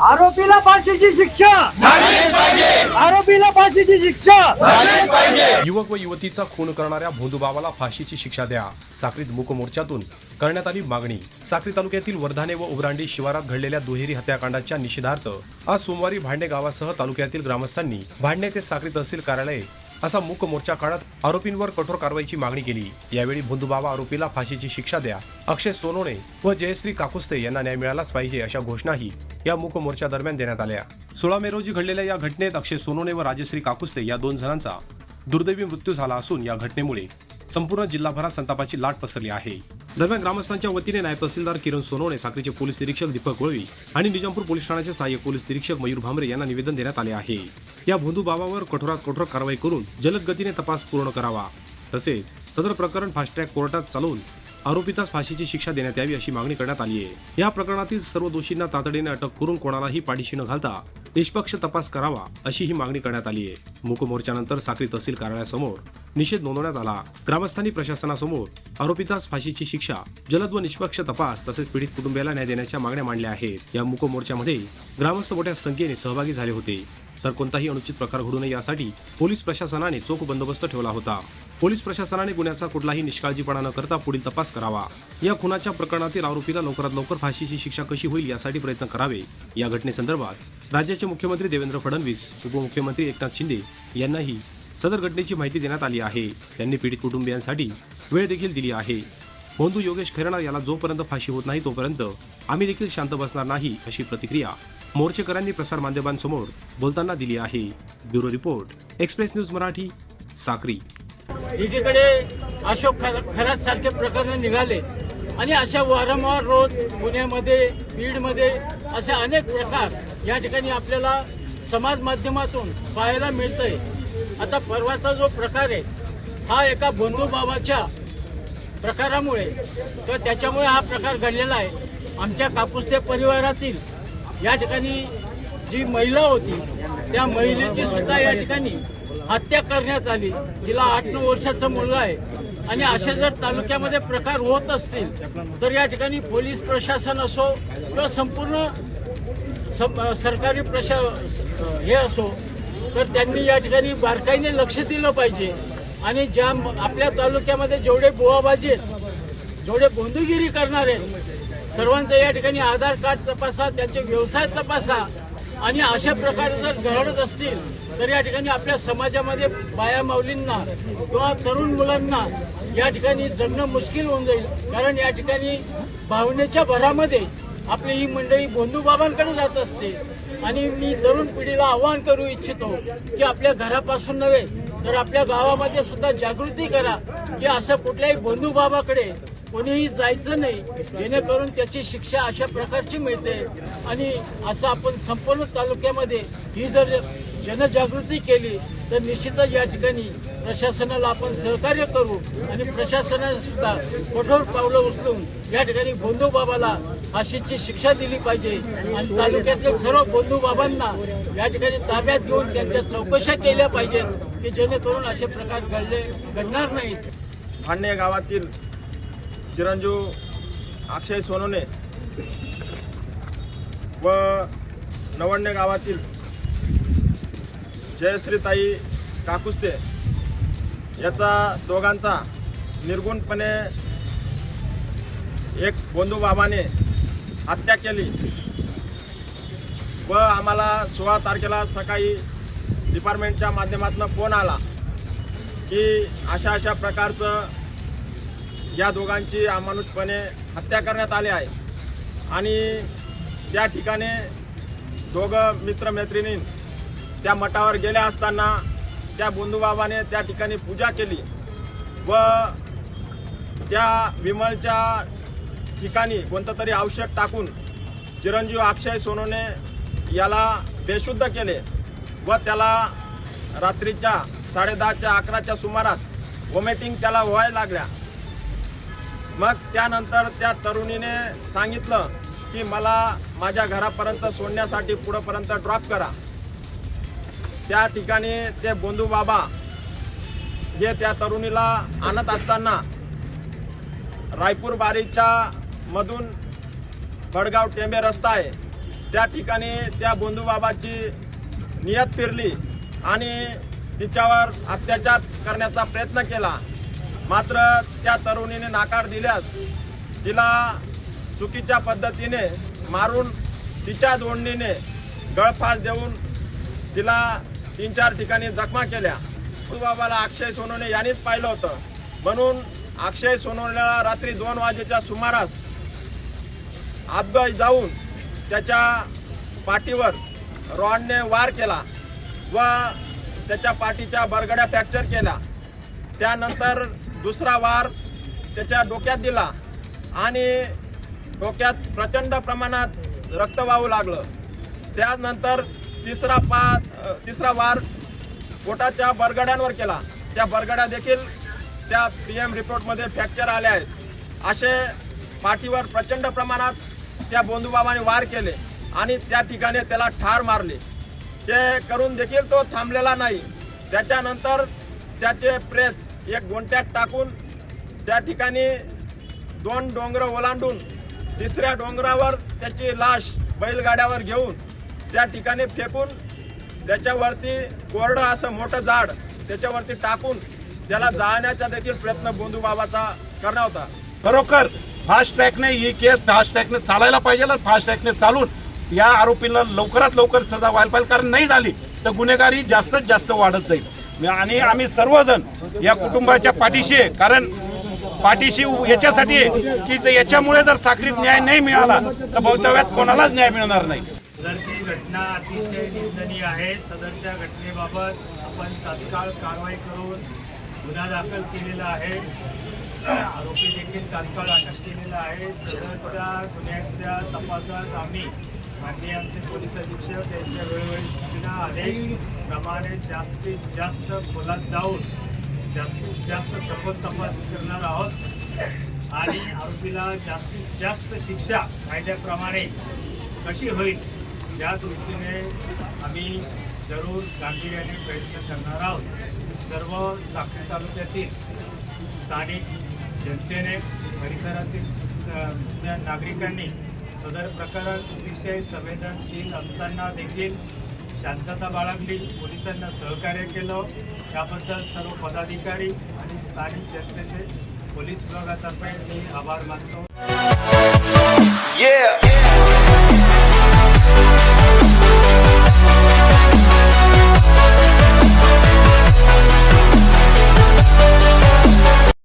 आरोपीला फाशीची शिक्षा झालीच पाहिजे, आरोपीला फाशीची शिक्षा झालीच पाहिजे. युवक व युवतीचा खून करणाऱ्या भोंदूबाबाला फाशीची शिक्षा द्या. साक्रीत मूक मोर्चातून करण्यात आली मागणी. साक्री तालुक्यातील वर्धाने व उब्रांडी शिवारात घडलेल्या दुहेरी हत्याकांडाच्या निषेधार्थ आज सोमवारी भांडे गावासह तालुक्यातील ग्रामस्थांनी भांडे ते साक्री तहसील कार्यालय असा मूक मोर्चा काढत आरोपींवर कठोर कारवाईची मागणी केली. यावेळी भोंदूबाबा आरोपीला फाशीची शिक्षा द्या, अक्षय सोनवणे व जयश्री काकुस्ते यांना न्याय मिळालाच पाहिजे अशा घोषणाही या मूक मोर्चा दरम्यान देण्यात आल्या. 16 मे रोजी घडलेल्या या घटनेत अक्षय सोनवणे व राजश्री काकुस्ते या 2 जणांचा दुर्दैवी मृत्यू झाला असून या घटनेमुळे संपूर्ण जिल्हाभरात संतापाची लाट पसरली आहे. दरम्यान ग्रामस्थांच्या वतीने नायब तहसीलदार किरण सोनवणे, साक्रीचे पोलीस निरीक्षक दीपक वळवी आणि निजामपूर पोलीस ठाण्याचे सहाय्यक पोलीस निरीक्षक मयूर भामरे यांना निवेदन देण्यात आले आहे. या भोंदूबाबावर कठोरात कठोर कारवाई करून जलद गतीने तपास पूर्ण करावा, तसेच सदर प्रकरण फास्ट ट्रॅक कोर्टात चालवून आरोपीतास फाशीची शिक्षा देण्यात यावी अशी मागणी करण्यात आली आहे. या प्रकरणातील सर्व दोषींना तातडीने अटक करून कोणालाही पाठीशी न घालता निष्पक्ष तपास करावा अशी ही मागणी करण्यात आली आहे. मूक मोर्चानंतर साक्री तहसील कार्यालयासमोर निषेध नोंदवण्यात आला. ग्रामस्थांनी प्रशासनासमोर आरोपीतास फाशीची शिक्षा, जलद व निष्पक्ष तपास तसेच पीडित कुटुंबियाला न्याय देण्याच्या मागण्या मांडल्या आहेत. या मूक मोर्चामध्ये ग्रामस्थ मोठ्या संख्येने सहभागी झाले होते. तर कोणताही अनुचित प्रकार घडू नये यासाठी पोलीस प्रशासनाने चोख बंदोबस्त ठेवला होता. पोलीस प्रशासनाने गुन्ह्याचा कुठलाही निष्काळजीपणा न करता पुढील तपास करावा. या खुनाच्या प्रकरणातील आरोपीला लवकरात लवकर फाशीची शिक्षा कशी होईल यासाठी प्रयत्न करावे. या घटनेसंदर्भात राज्याचे मुख्यमंत्री देवेंद्र फडणवीस, उपमुख्यमंत्री एकनाथ शिंदे यांनाही सदर घटनेची माहिती देण्यात आली आहे. त्यांनी पीडित कुटुंबियांसाठी वेळ देखील दिली आहे. भोंदू योगेश खैरनार याला जोपर्यंत फाशी होत नाही तोपर्यंत आम्ही देखील शांत बसणार नाही अशी प्रतिक्रिया मोर्चेकऱ्यांनी प्रसार माध्यमांसमोर बोलताना दिली आहे. Bureau report, express news Marathi, Sakri. एकीकडे अशोक खरात सारखे प्रकरण निघाले आणि अशा वारंवार रोज पुण्यामध्ये, बीडमध्ये असे अनेक प्रकार या ठिकाणी आपल्याला समाज माध्यमातून पाहायला मिळतंय. आता परवाचा जो प्रकार आहे हा एका भोंदूबाबाच्या प्रकारामुळे, तर त्याच्यामुळे हा प्रकार घडलेला आहे. आमच्या कापुस्ते परिवारातील या ठिकाणी जी महिला होती त्या महिलेची सुद्धा या ठिकाणी हत्या करण्यात आली. तिला 8-9 वर्षाचा मुलगा आहे. आणि असे जर तालुक्यामध्ये प्रकार होत असतील तर या ठिकाणी पोलीस प्रशासन असो किंवा संपूर्ण सरकारी हे असो, तर त्यांनी या ठिकाणी बारकाईने लक्ष दिलं पाहिजे. आणि ज्या आपल्या तालुक्यामध्ये जेवढे बुवाबाजी आहेत, जेवढे भोंदूगिरी करणार आहेत, सर्वांचं या ठिकाणी आधार कार्ड तपासा, त्यांचे व्यवसाय तपासा. आणि अशा प्रकारे जर घडत असतील तर या ठिकाणी आपल्या समाजामध्ये बाया माऊलींना किंवा तरुण मुलांना या ठिकाणी जगणं मुश्किल होऊन जाईल. कारण या ठिकाणी भावनेच्या भरामध्ये आपली ही मंडळी भोंदूबाबांकडे जात असते. आणि मी तरुण पिढीला आवाहन करू इच्छितो की आपल्या घरापासून नव्हे तर आपल्या गावामध्ये सुद्धा जागृती करा की असं कुठल्याही भोंदूबाबाकडे कोणीही जायचं नाही, जेणेकरून त्याची शिक्षा अशा प्रकारची मिळते. आणि असं आपण संपूर्ण तालुक्यामध्ये ही जर जनजागृती केली तर निश्चितच या ठिकाणी प्रशासनाला आपण सहकार्य करू. आणि प्रशासनाने सुद्धा कठोर पावलं उचलून या ठिकाणी भोंदूबाबाला फाशीची शिक्षा दिली पाहिजे. आणि तालुक्यातील सर्व भोंदूबाबांना या ठिकाणी ताब्यात घेऊन त्यांच्या चौकशा केल्या पाहिजेत की जेणेकरून असे प्रकार घडणार नाहीत. भांडे गावातील चिरंजीव अक्षय सोनवणे व नवण्णे गावातील जयश्रीताई काकुस्ते याचा दोघांचा निर्गुणपणे एक भोंदूबाबाने हत्या केली. व आम्हाला 16 तारखेला सकाळी डिपार्टमेंटच्या माध्यमातून फोन आला की अशा प्रकारचं या दोघांची अमानुषपणे हत्या करण्यात आली आहे. आणि त्या ठिकाणी दोघं मित्रमैत्रिणी त्या मठावर गेल्या असताना त्या भोंदूबाबाने त्या ठिकाणी पूजा केली व त्या विमलच्या ठिकाणी कोणतं तरी औषध टाकून चिरंजीव अक्षय सोनवणे याला बेशुद्ध केले व त्याला रात्रीच्या 10:30-11च्या सुमारास व्हॉमिटिंग त्याला व्हायला लागल्या. मग त्यानंतर त्या तरुणीने सांगितलं की मला माझ्या घरापर्यंत सोडण्यासाठी पुढेपर्यंत ड्रॉप करा. त्या ठिकाणी ते भोंदूबाबा हे त्या तरुणीला आणत असताना रायपूर बारीच्या मधून बडगाव टेंबे रस्ता आहे त्या ठिकाणी त्या बंधूबाबाची नियत फिरली आणि तिच्यावर अत्याचार करण्याचा प्रयत्न केला. मात्र त्या तरुणीने नकार दिल्यास तिला चुकीच्या पद्धतीने मारून तिच्या जोडणीने गळफास देऊन तिला 3-4 ठिकाणी जखमा केल्या. बंधूबाबाला अक्षय सोनवणे यांनीच पाहिलं होतं, म्हणून अक्षय सोनवणेला रात्री 2 वाजेच्या सुमारास आत जाऊन त्याच्या पाठीवर रॉडने वार केला व त्याच्या पाठीच्या बरगड्या फ्रॅक्चर केल्या. त्यानंतर दुसरा वार त्याच्या डोक्यात दिला आणि डोक्यात प्रचंड प्रमाणात रक्त वाहू लागलं. त्यानंतर तिसरा वार पोटाच्या बरगड्यांवर केला. त्या बरगड्या देखील त्या PM रिपोर्टमध्ये फ्रॅक्चर आल्या आहेत. असे पाठीवर प्रचंड प्रमाणात त्या बंधूबाबाने वार केले आणि त्या ठिकाणी त्याला ठार मारले. ते करून देखील तो थांबलेला नाही. त्याच्यानंतर त्याचे प्रेत एक गोंट्यात टाकून त्या ठिकाणी 2 डोंगर ओलांडून 3ऱ्या डोंगरावर त्याची लाश बैलगाड्यावर घेऊन त्या ठिकाणी फेकून त्याच्यावरती कोरडं असं मोठं झाड त्याच्यावरती टाकून त्याला जाळण्याचा देखील प्रयत्न बंधूबाबाचा करणार होता. खरोखर फास्ट ट्रॅकने ही केस फास्ट ट्रॅकने चालायला पाहिजे आणि फास्ट ट्रॅकने चालून या आरोपीला लवकरात लवकर सजा व्हायला पाहिजे. कारण नाही झाली तर गुन्हेगारी जास्तीत जास्त वाढत जाईल आणि आम्ही सर्वजण या कुटुंबाच्या पाठीशी आहे. कारण पाठीशी याच्यासाठी आहे की जर याच्यामुळे जर साखरीत न्याय नाही मिळाला तर भवितव्यात कोणालाच न्याय मिळणार नाही. सदरची घटना अतिशय निंदनीय आहे. सदरच्या घटनेबाबत आपण तात्काळ कारवाई करून गुन्हा दाखल केलेला आहे. आरोपी देखील तात्काळ अटक केलेला आहे. सदरच्या गुन्ह्याच्या तपासात आम्ही माननीय आमचे पोलीस अधीक्षक यांच्या वेळोवेळी सूचना आदेश प्रमाणे जास्तीत जास्त खोलात जाऊन जास्तीत जास्त सखोल तपास करणार आहोत आणि आरोपीला जास्तीत जास्त शिक्षा कायद्याप्रमाणे कशी होईल या दृष्टीने आम्ही जरूर गांभीर्याने प्रयत्न करणार आहोत. सर्व साक्री तालुक्यातील स्थानिक जनतेने परिसरातील नागरिकांनी सदर प्रकरण अतिशय संवेदनशील असताना देखील शांतता बाळगली, पोलिसांना सहकार्य केलं. त्याबद्दल सर्व पदाधिकारी आणि स्थानिक जनतेचे पोलीस विभागातर्फे मी आभार मानतो.